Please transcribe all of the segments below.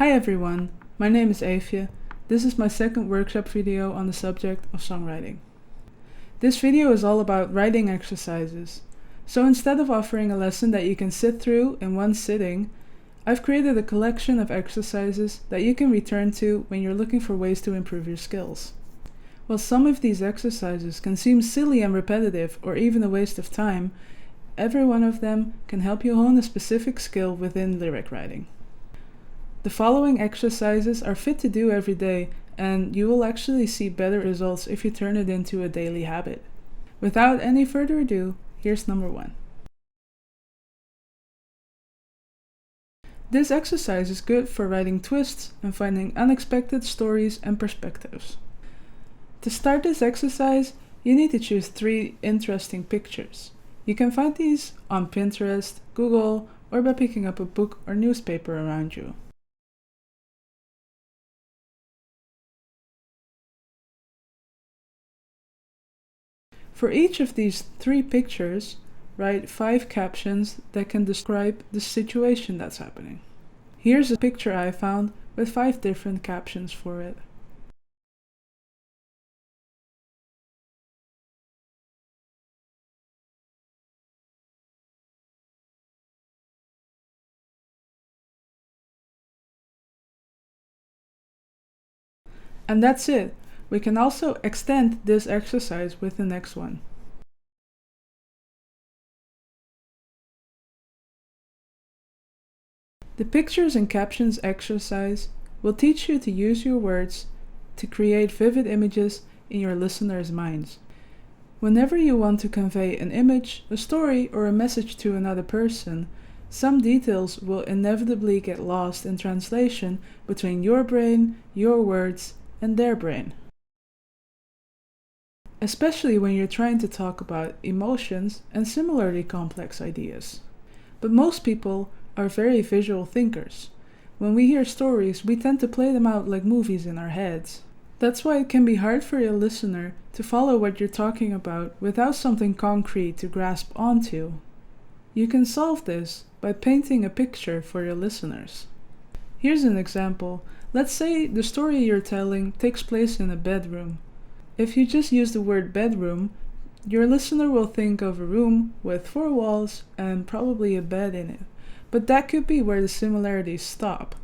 Hi everyone, my name is Eefje. This is my second workshop video on the subject of songwriting. This video is all about writing exercises. So instead of offering a lesson that you can sit through in one sitting, I've created a collection of exercises that you can return to when you're looking for ways to improve your skills. While some of these exercises can seem silly and repetitive or even a waste of time, every one of them can help you hone a specific skill within lyric writing. The following exercises are fit to do every day, and you will actually see better results if you turn it into a daily habit. Without any further ado, here's number 1. This exercise is good for writing twists and finding unexpected stories and perspectives. To start this exercise, you need to choose 3 interesting pictures. You can find these on Pinterest, Google, or by picking up a book or newspaper around you. For each of these 3 pictures, write 5 captions that can describe the situation that's happening. Here's a picture I found with 5 different captions for it. And that's it. We can also extend this exercise with the next one. The pictures and captions exercise will teach you to use your words to create vivid images in your listeners' minds. Whenever you want to convey an image, a story, or a message to another person, some details will inevitably get lost in translation between your brain, your words, and their brain. Especially when you're trying to talk about emotions and similarly complex ideas. But most people are very visual thinkers. When we hear stories, we tend to play them out like movies in our heads. That's why it can be hard for your listener to follow what you're talking about without something concrete to grasp onto. You can solve this by painting a picture for your listeners. Here's an example. Let's say the story you're telling takes place in a bedroom. If you just use the word bedroom, your listener will think of a room with 4 walls and probably a bed in it. But that could be where the similarities stop.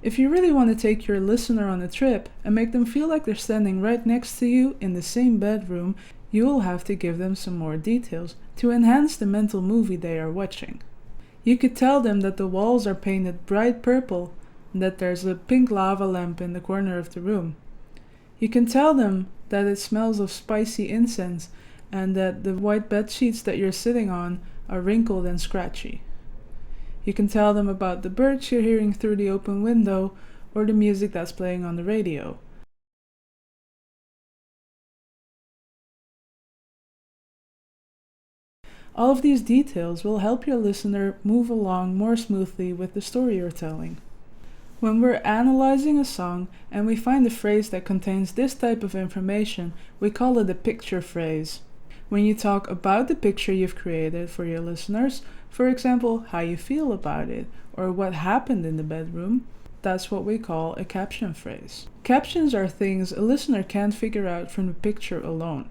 If you really want to take your listener on a trip and make them feel like they're standing right next to you in the same bedroom, you will have to give them some more details to enhance the mental movie they are watching. You could tell them that the walls are painted bright purple and that there's a pink lava lamp in the corner of the room. You can tell them that it smells of spicy incense and that the white bed sheets that you're sitting on are wrinkled and scratchy. You can tell them about the birds you're hearing through the open window or the music that's playing on the radio. All of these details will help your listener move along more smoothly with the story you're telling. When we're analyzing a song and we find a phrase that contains this type of information, we call it a picture phrase. When you talk about the picture you've created for your listeners, for example, how you feel about it or what happened in the bedroom, that's what we call a caption phrase. Captions are things a listener can't figure out from the picture alone.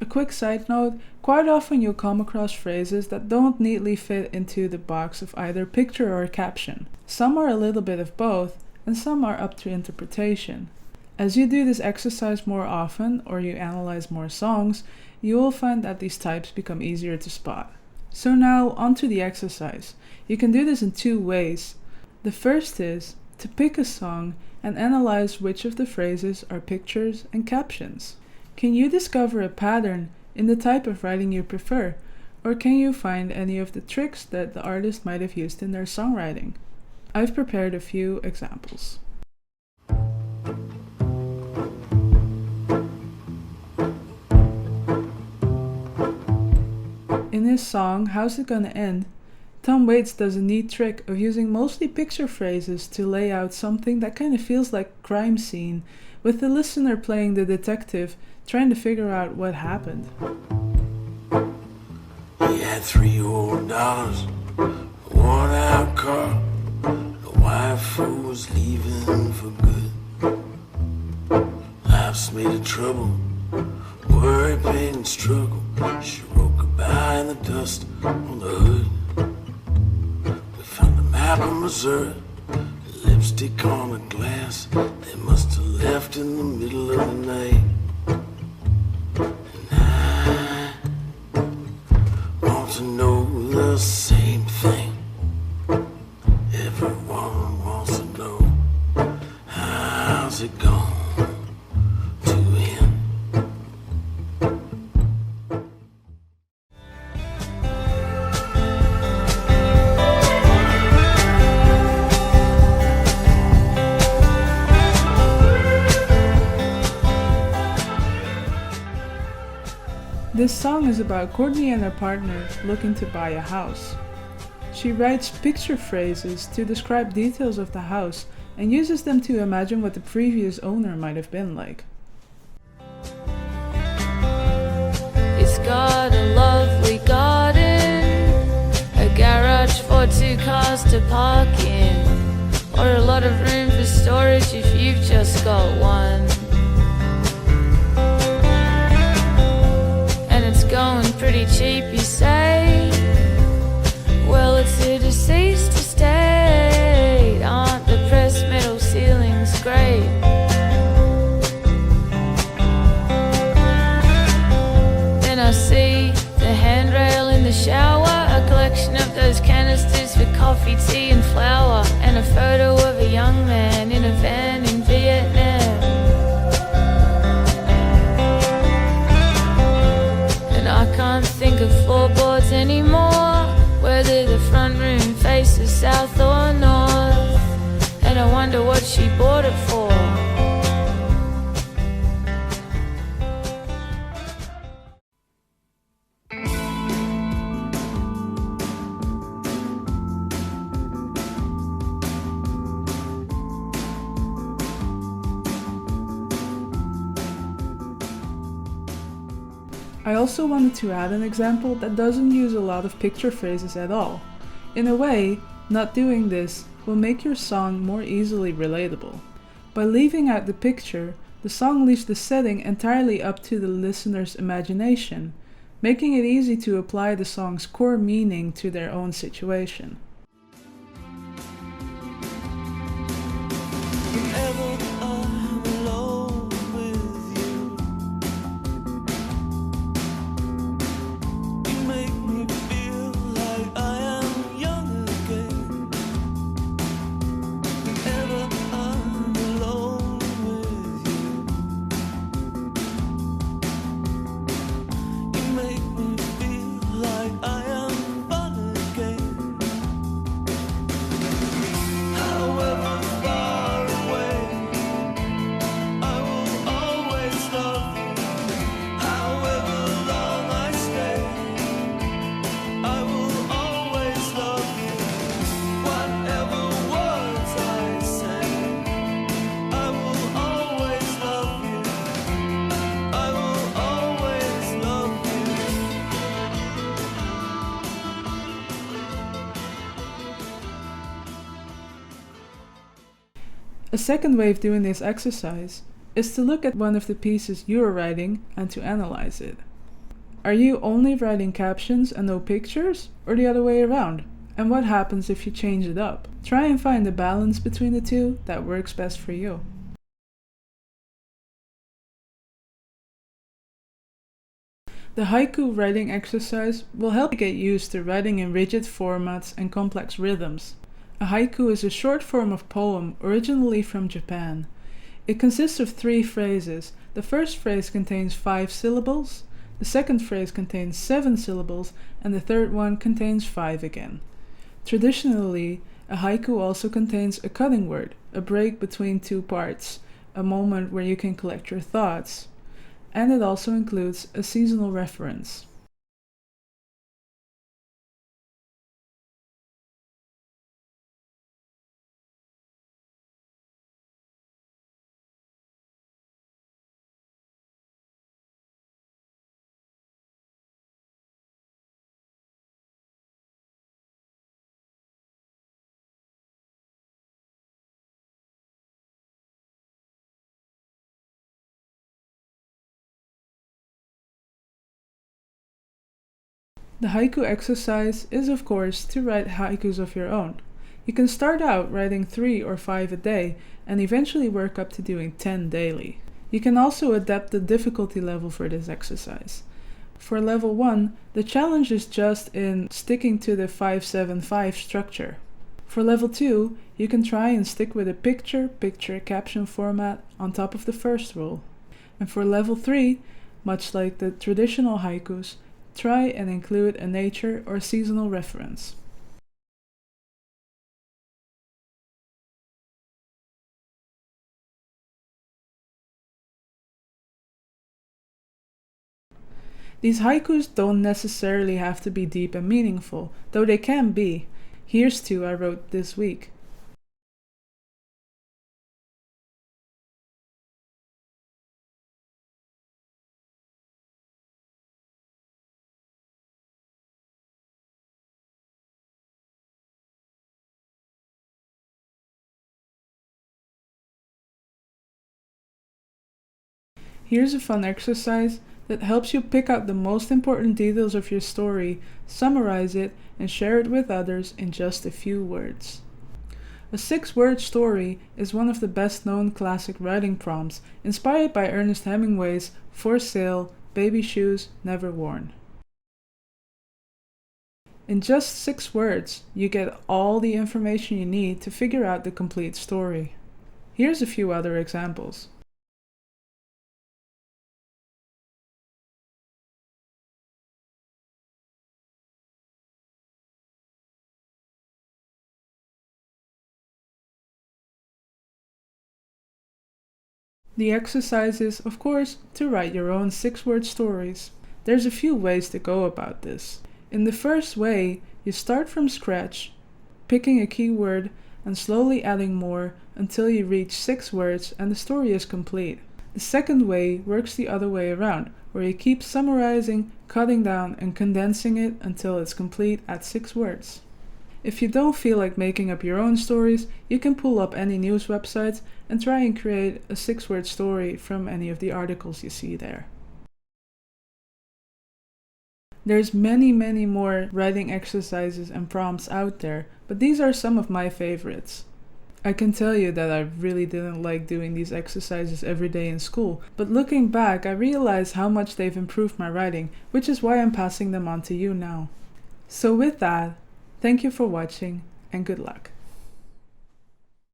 A quick side note, quite often you'll come across phrases that don't neatly fit into the box of either picture or caption. Some are a little bit of both, and some are up to interpretation. As you do this exercise more often, or you analyze more songs, you will find that these types become easier to spot. So now, onto the exercise. You can do this in 2 ways. The first is to pick a song and analyze which of the phrases are pictures and captions. Can you discover a pattern in the type of writing you prefer, or can you find any of the tricks that the artist might have used in their songwriting? I've prepared a few examples. In his song, How's It Gonna End?, Tom Waits does a neat trick of using mostly picture phrases to lay out something that kind of feels like a crime scene, with the listener playing the detective, trying to figure out what happened. He had $3 old, worn out car, a white wife was leaving for good. Life's made of trouble, worry, pain, and struggle. She wrote goodbye in the dust on the hood. We found a map of Missouri, lipstick on a glass. They must have left in the middle of the night. To know the same thing. Everyone wants to know, how's it going to end? This song is about Courtney and her partner looking to buy a house. She writes picture phrases to describe details of the house and uses them to imagine what the previous owner might have been like. It's got a lovely garden, a garage for 2 cars to park in, or a lot of room for storage if you've just got one. Going pretty cheap, you say? Well, it's a deceased estate. Aren't the pressed metal ceilings great? Then I see the handrail in the shower, a collection of those canisters for coffee, tea and flour, and a photo of a young man in a van in Vietnam. I can't think of floorboards anymore, whether the front room faces south or north, and I wonder what she bought it for. I also wanted to add an example that doesn't use a lot of picture phrases at all. In a way, not doing this will make your song more easily relatable. By leaving out the picture, the song leaves the setting entirely up to the listener's imagination, making it easy to apply the song's core meaning to their own situation. A second way of doing this exercise is to look at one of the pieces you are writing and to analyze it. Are you only writing captions and no pictures, or the other way around? And what happens if you change it up? Try and find a balance between the two that works best for you. The haiku writing exercise will help you get used to writing in rigid formats and complex rhythms. A haiku is a short form of poem originally from Japan. It consists of 3 phrases. The first phrase contains 5 syllables, the second phrase contains 7 syllables, and the third one contains 5 again. Traditionally, a haiku also contains a cutting word, a break between 2 parts, a moment where you can collect your thoughts, and it also includes a seasonal reference. The haiku exercise is, of course, to write haikus of your own. You can start out writing 3 or 5 a day and eventually work up to doing 10 daily. You can also adapt the difficulty level for this exercise. For level 1, the challenge is just in sticking to the 5-7-5 structure. For level 2, you can try and stick with a picture caption format on top of the first rule. And for level 3, much like the traditional haikus, try and include a nature or seasonal reference. These haikus don't necessarily have to be deep and meaningful, though they can be. Here's 2 I wrote this week. Here's a fun exercise that helps you pick out the most important details of your story, summarize it, and share it with others in just a few words. A 6-word story is one of the best known classic writing prompts, inspired by Ernest Hemingway's For Sale, Baby Shoes Never Worn. In just 6 words, you get all the information you need to figure out the complete story. Here's a few other examples. The exercise is, of course, to write your own 6-word stories. There's a few ways to go about this. In the first way, you start from scratch, picking a keyword and slowly adding more until you reach 6 words and the story is complete. The second way works the other way around, where you keep summarizing, cutting down and condensing it until it's complete at 6 words. If you don't feel like making up your own stories, you can pull up any news websites and try and create a 6-word story from any of the articles you see there. There's many more writing exercises and prompts out there, but these are some of my favorites. I can tell you that I really didn't like doing these exercises every day in school, but looking back I realize how much they've improved my writing, which is why I'm passing them on to you now. So with that, thank you for watching and good luck.